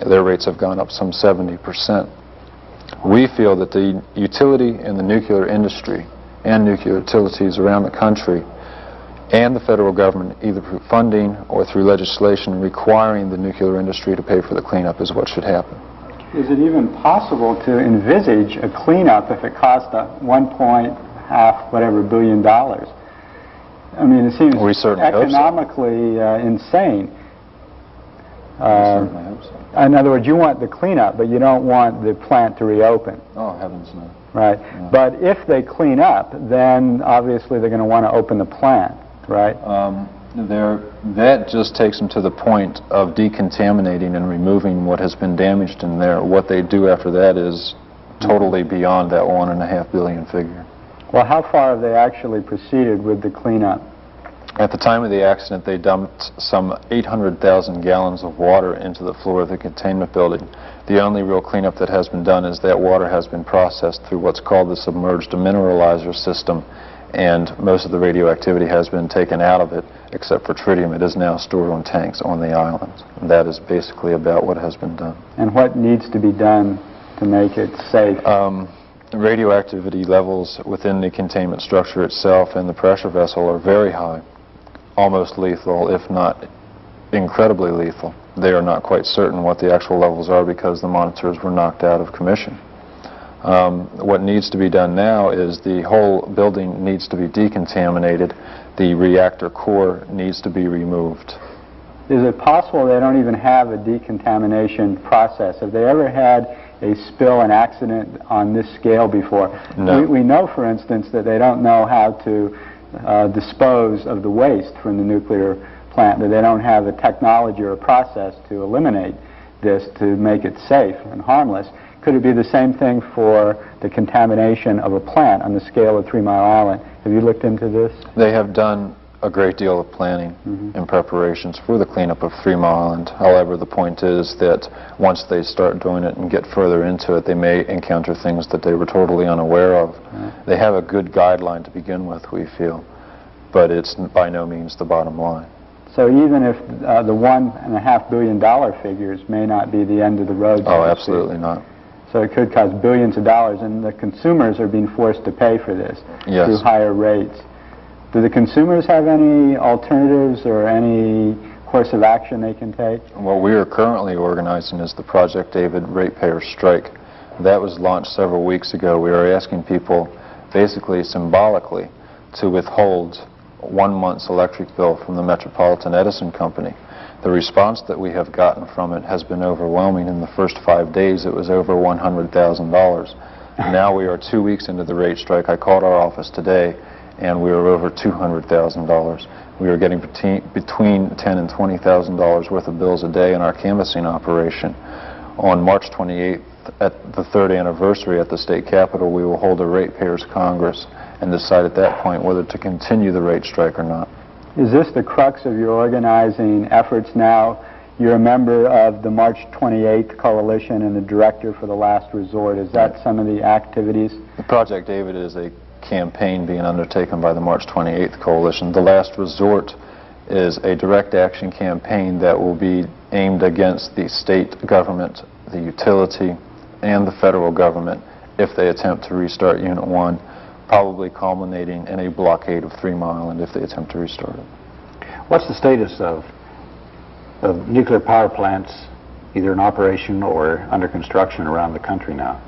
their rates have gone up some 70%. We feel that the utility in the nuclear industry and nuclear utilities around the country and the federal government, either through funding or through legislation requiring the nuclear industry to pay for the cleanup, is what should happen. Is it even possible to envisage a cleanup if it cost $1.5 billion? I mean, it seems economically insane. In other words, you want the cleanup, but you don't want the plant to reopen. Oh, heavens no. Right. No. But if they clean up, then obviously they're going to want to open the plant, right? That just takes them to the point of decontaminating and removing what has been damaged in there. What they do after that is totally beyond that $1.5 billion figure. Well, how far have they actually proceeded with the cleanup? At the time of the accident, they dumped some 800,000 gallons of water into the floor of the containment building. The only real cleanup that has been done is that water has been processed through what's called the submerged mineralizer system, and most of the radioactivity has been taken out of it, except for tritium. It is now stored on tanks on the island. And that is basically about what has been done. And what needs to be done to make it safe? Radioactivity levels within the containment structure itself and the pressure vessel are very high, almost lethal, if not incredibly lethal. They are not quite certain what the actual levels are because the monitors were knocked out of commission. What needs to be done now is the whole building needs to be decontaminated. The reactor core needs to be removed. Is it possible they don't even have a decontamination process? Have they ever had a spill, an accident on this scale before? No. We know, for instance, that they don't know how to dispose of the waste from the nuclear plant, that they don't have a technology or a process to eliminate this to make it safe and harmless. Could it be the same thing for the contamination of a plant on the scale of 3 Mile Island? Have you looked into this? They have done a great deal of planning and preparations for the cleanup of 3 Mile Island. However, the point is that once they start doing it and get further into it, they may encounter things that they were totally unaware of. They have a good guideline to begin with, we feel, but it's by no means the bottom line. So even if the $1.5 billion figures may not be the end of the road. Oh, absolutely not. So it could cost billions of dollars, and the consumers are being forced to pay for this through higher rates. Do the consumers have any alternatives or any course of action they can take? What we are currently organizing is the Project David Ratepayer Strike. That was launched several weeks ago. We are asking people, basically symbolically, to withhold 1 month's electric bill from the Metropolitan Edison company. The response that we have gotten from it has been overwhelming. In the first 5 days, it was over $100,000. Now we are 2 weeks into the rate strike. I called our office today, and we are over $200,000. We are getting between $10,000 and $20,000 worth of bills a day in our canvassing operation. On March 28th, at the 3rd anniversary at the state capitol, we will hold a ratepayers congress and decide at that point whether to continue the rate strike or not. Is this the crux of your organizing efforts now? You're a member of the March 28th coalition and the director for the last resort. Is that some of the activities? The Project David is a campaign being undertaken by the March 28th coalition. The last resort is a direct action campaign that will be aimed against the state government, the utility, and the federal government if they attempt to restart Unit 1, probably culminating in a blockade of 3 Mile Island if they attempt to restart it. What's the status of nuclear power plants, either in operation or under construction around the country now?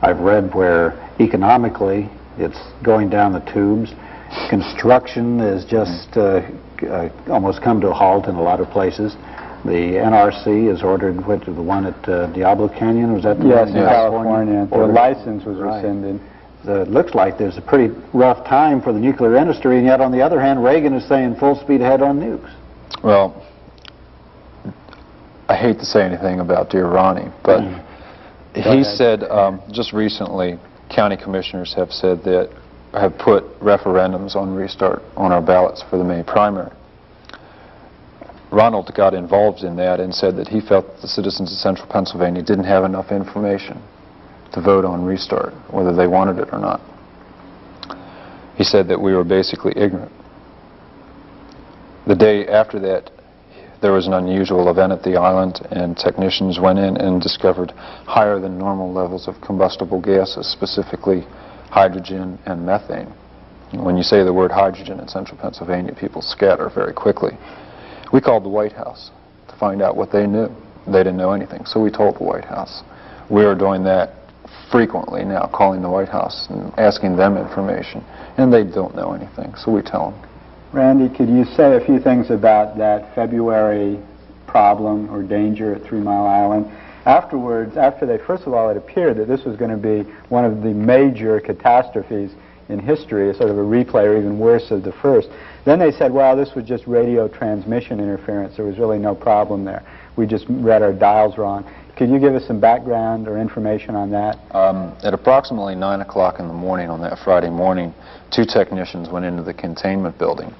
I've read where economically it's going down the tubes. Construction is just almost come to a halt in a lot of places. The NRC has ordered the one at Diablo Canyon. Was that the yes, one in California? The license was rescinded. It looks like there's a pretty rough time for the nuclear industry, and yet on the other hand, Reagan is saying full speed ahead on nukes. Well, I hate to say anything about dear Ronnie, but he said just recently, county commissioners have said that have put referendums on restart on our ballots for the May primary. Ronald got involved in that and said that he felt that the citizens of central Pennsylvania didn't have enough information to vote on restart, whether they wanted it or not. He said that we were basically ignorant. The day after that, there was an unusual event at the island, and technicians went in and discovered higher than normal levels of combustible gases, specifically hydrogen and methane. When you say the word hydrogen in central Pennsylvania, people scatter very quickly. We called the White House to find out what they knew. They didn't know anything, so we told the White House. We are doing that frequently now, calling the White House and asking them information, and they don't know anything, so we tell them. Randy, could you say a few things about that February problem or danger at 3 Mile Island? Afterwards, first of all, it appeared that this was going to be one of the major catastrophes in history, a sort of a replay or even worse of the first. Then they said, well, this was just radio transmission interference. There was really no problem there. We just read our dials wrong. Could you give us some background or information on that? At approximately 9 o'clock in the morning on that Friday morning, 2 technicians went into the containment building.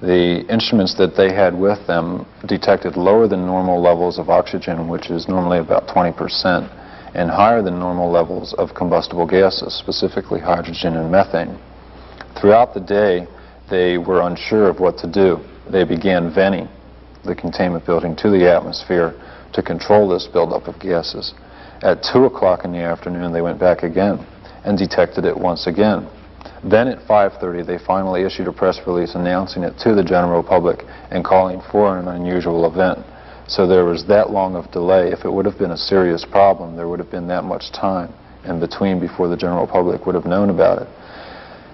The instruments that they had with them detected lower than normal levels of oxygen, which is normally about 20%, and higher than normal levels of combustible gases, specifically hydrogen and methane. Throughout the day, they were unsure of what to do. They began venting the containment building to the atmosphere to control this buildup of gases. At 2 o'clock in the afternoon, they went back again and detected it once again. Then at 5:30, they finally issued a press release announcing it to the general public and calling for an unusual event. So there was that long of delay. If it would have been a serious problem, there would have been that much time in between before the general public would have known about it.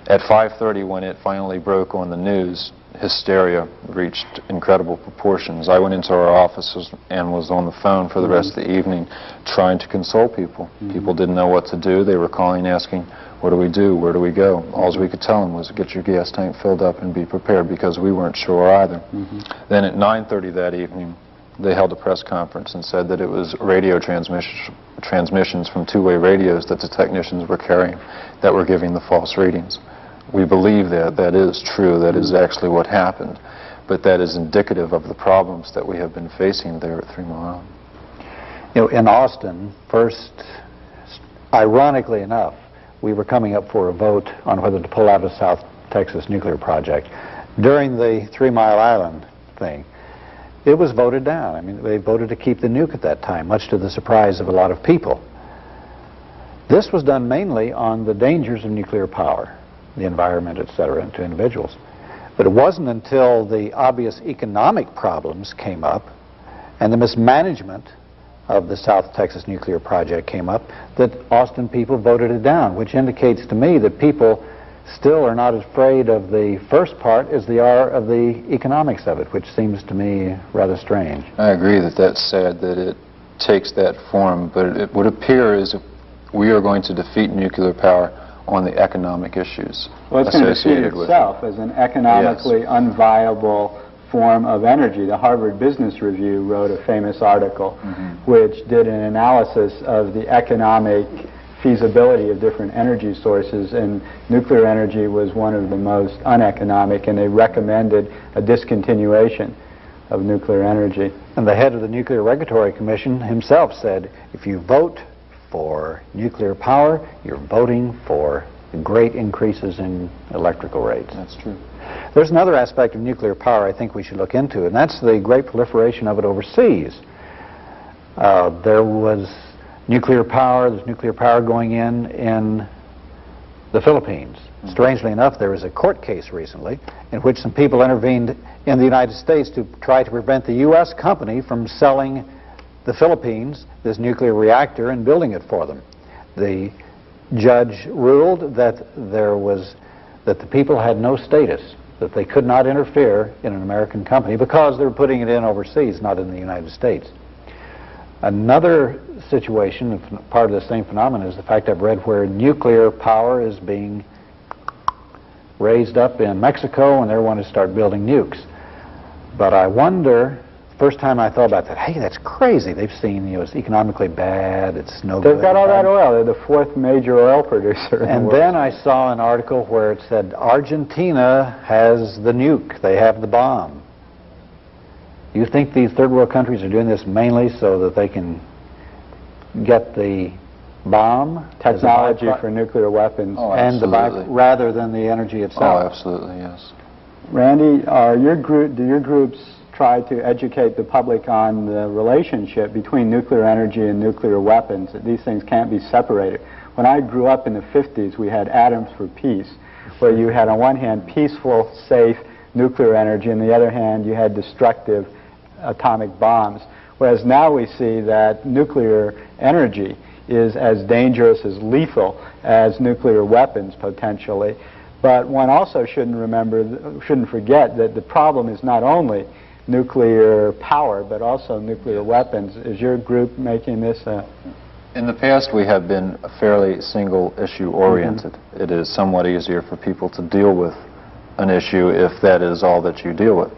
At 5:30, when it finally broke on the news, hysteria reached incredible proportions. I went into our offices and was on the phone for the rest of the evening trying to console people. People didn't know what to do. They were calling, asking, what do we do? Where do we go? All we could tell them was get your gas tank filled up and be prepared, because we weren't sure either. Then at 9:30 that evening, they held a press conference and said that it was radio transmissions from two-way radios that the technicians were carrying that were giving the false readings. We believe that that is true, that is actually what happened, but that is indicative of the problems that we have been facing there at 3 Mile Island. You know, in Austin, first, ironically enough, we were coming up for a vote on whether to pull out of the South Texas nuclear project. During the 3 Mile Island thing, it was voted down. I mean, they voted to keep the nuke at that time, much to the surprise of a lot of people. This was done mainly on the dangers of nuclear power, the environment, etc., to individuals. But it wasn't until the obvious economic problems came up and the mismanagement of the South Texas nuclear project came up that Austin people voted it down, which indicates to me that people still are not as afraid of the first part as they are of the economics of it, which seems to me rather strange. I agree that that's sad that it takes that form, but it would appear as if we are going to defeat nuclear power on the economic issues well, it's going to defeat associated with itself as an economically unviable form of energy. The Harvard Business Review wrote a famous article which did an analysis of the economic feasibility of different energy sources, and nuclear energy was one of the most uneconomic, and they recommended a discontinuation of nuclear energy. And the head of the Nuclear Regulatory Commission himself said, if you vote for nuclear power, you're voting for great increases in electrical rates. That's true. There's another aspect of nuclear power I think we should look into, and that's the great proliferation of it overseas. There was nuclear power, there's nuclear power going in the Philippines. Strangely enough, there was a court case recently in which some people intervened in the United States to try to prevent the U.S. company from selling the Philippines this nuclear reactor and building it for them. The judge ruled that the people had no status, that they could not interfere in an American company because they were putting it in overseas, not in the United States. Another situation, part of the same phenomenon, is the fact I've read where nuclear power is being raised up in Mexico and they want to start building nukes. But I wonder, first time I thought about that, hey, that's crazy. They've seen, you know, it's economically bad, it's no good. They've got all that oil. They're the fourth major oil producer in the world. And then I saw an article where it said Argentina has the nuke, they have the bomb. Do you think these third world countries are doing this mainly so that they can get the bomb, technology for nuclear weapons, and the rather than the energy itself? Oh, absolutely, yes. Randy, do your groups try to educate the public on the relationship between nuclear energy and nuclear weapons, that these things can't be separated. When I grew up in the 50s, we had Atoms for Peace, where you had on one hand peaceful, safe nuclear energy, and on the other hand you had destructive atomic bombs. Whereas now we see that nuclear energy is as dangerous, as lethal as nuclear weapons potentially. But one also shouldn't forget that the problem is not only nuclear power, but also nuclear weapons. Is your group making this a... In the past, we have been fairly single-issue oriented. It is somewhat easier for people to deal with an issue if that is all that you deal with.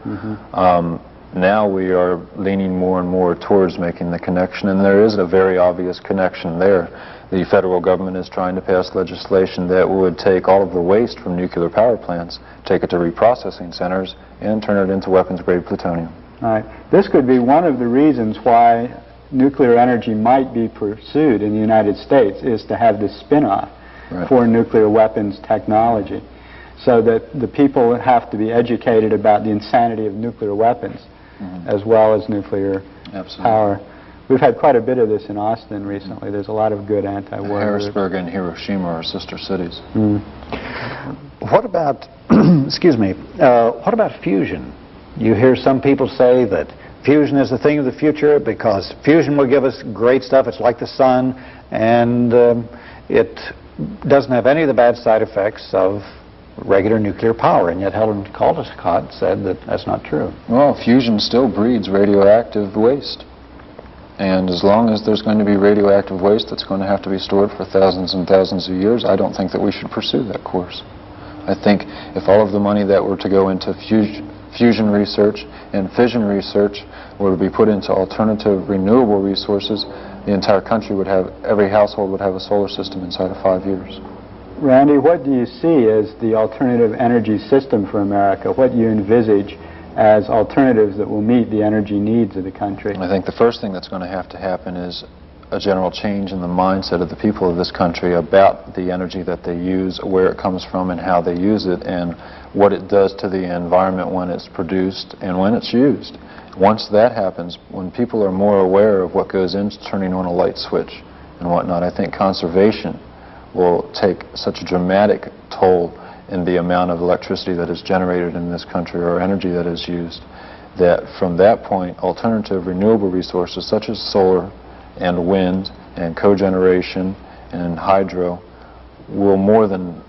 Now we are leaning more and more towards making the connection, and there is a very obvious connection there. The federal government is trying to pass legislation that would take all of the waste from nuclear power plants, take it to reprocessing centers, and turn it into weapons-grade plutonium. All right. This could be one of the reasons why nuclear energy might be pursued in the United States, is to have this spin-off for nuclear weapons technology, so that the people have to be educated about the insanity of nuclear weapons as well as nuclear power. We've had quite a bit of this in Austin recently. There's a lot of good anti-war Harrisburg and Hiroshima are sister cities. What about, excuse me, what about fusion? You hear some people say that fusion is the thing of the future because fusion will give us great stuff. It's like the sun, and it doesn't have any of the bad side effects of regular nuclear power, and yet Helen Caldicott said that that's not true. Well, fusion still breeds radioactive waste. And as long as there's going to be radioactive waste that's going to have to be stored for thousands and thousands of years, I don't think that we should pursue that course. I think if all of the money that were to go into fusion research and fission research were to be put into alternative renewable resources, the entire country would have, every household would have a solar system inside of 5 years. Randy, what do you see as the alternative energy system for America? What do you envisage as alternatives that will meet the energy needs of the country? I think the first thing that's going to happen is a general change in the mindset of the people of this country about the energy that they use, where it comes from and how they use it, and what it does to the environment when it's produced and when it's used. Once that happens, when people are more aware of what goes into turning on a light switch and whatnot, I think conservation will take such a dramatic toll in the amount of electricity that is generated in this country, or energy that is used, that from that point alternative renewable resources such as solar and wind and cogeneration and hydro will more than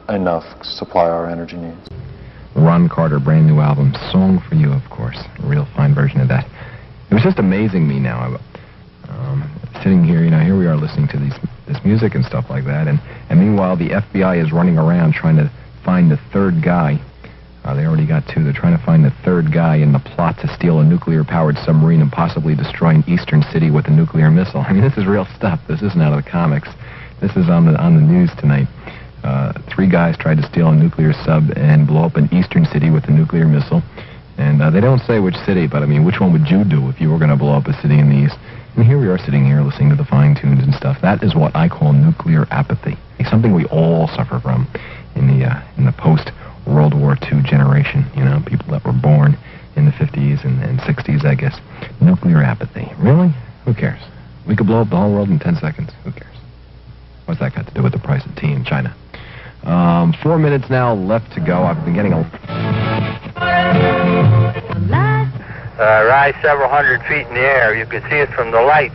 enough supply our energy needs. Ron Carter, brand new album, Song for You, of course, a real fine version of that. It was just amazing me now. Sitting here, you know, here we are listening to this music and stuff like that, and meanwhile the FBI is running around trying to find the third guy. They already got two. They're trying to find the third guy in the plot to steal a nuclear-powered submarine and possibly destroy an eastern city with a nuclear missile. I mean, this is real stuff. This isn't out of the comics. This is on the news tonight. 3 guys tried to steal a nuclear sub and blow up an eastern city with a nuclear missile. And they don't say which city, but I mean, which one would you do if you were going to blow up a city in the east? And here we are sitting here listening to the fine tunes and stuff. That is what I call nuclear apathy. It's something we all suffer from in the post-World War II generation. You know, people that were born in the 50s and 60s, I guess. Nuclear apathy. Really? Who cares? We could blow up the whole world in 10 seconds. Who cares? What's that got to do with the price of tea in China? 4 minutes now left to go. I've been getting a... rise several hundred feet in the air. You could see it from the lights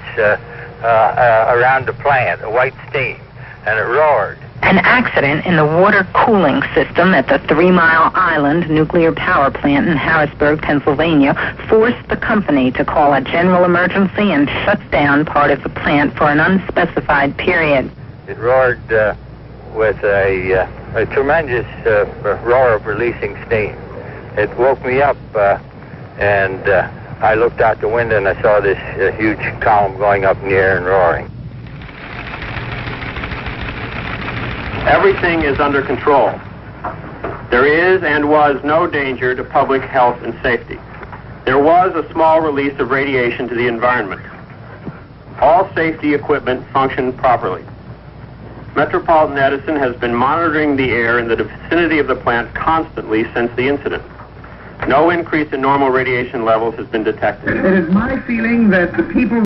around the plant, a white steam, and it roared. An accident in the water cooling system at the 3 Mile Island nuclear power plant in Harrisburg, Pennsylvania, forced the company to call a general emergency and shut down part of the plant for an unspecified period. It roared with a tremendous roar of releasing steam. It woke me up, and I looked out the window and I saw this huge column going up in the air and roaring. Everything is under control. There is and was no danger to public health and safety. There was a small release of radiation to the environment. All safety equipment functioned properly. Metropolitan Edison has been monitoring the air in the vicinity of the plant constantly since the incident. No increase in normal radiation levels has been detected. It is my feeling that the people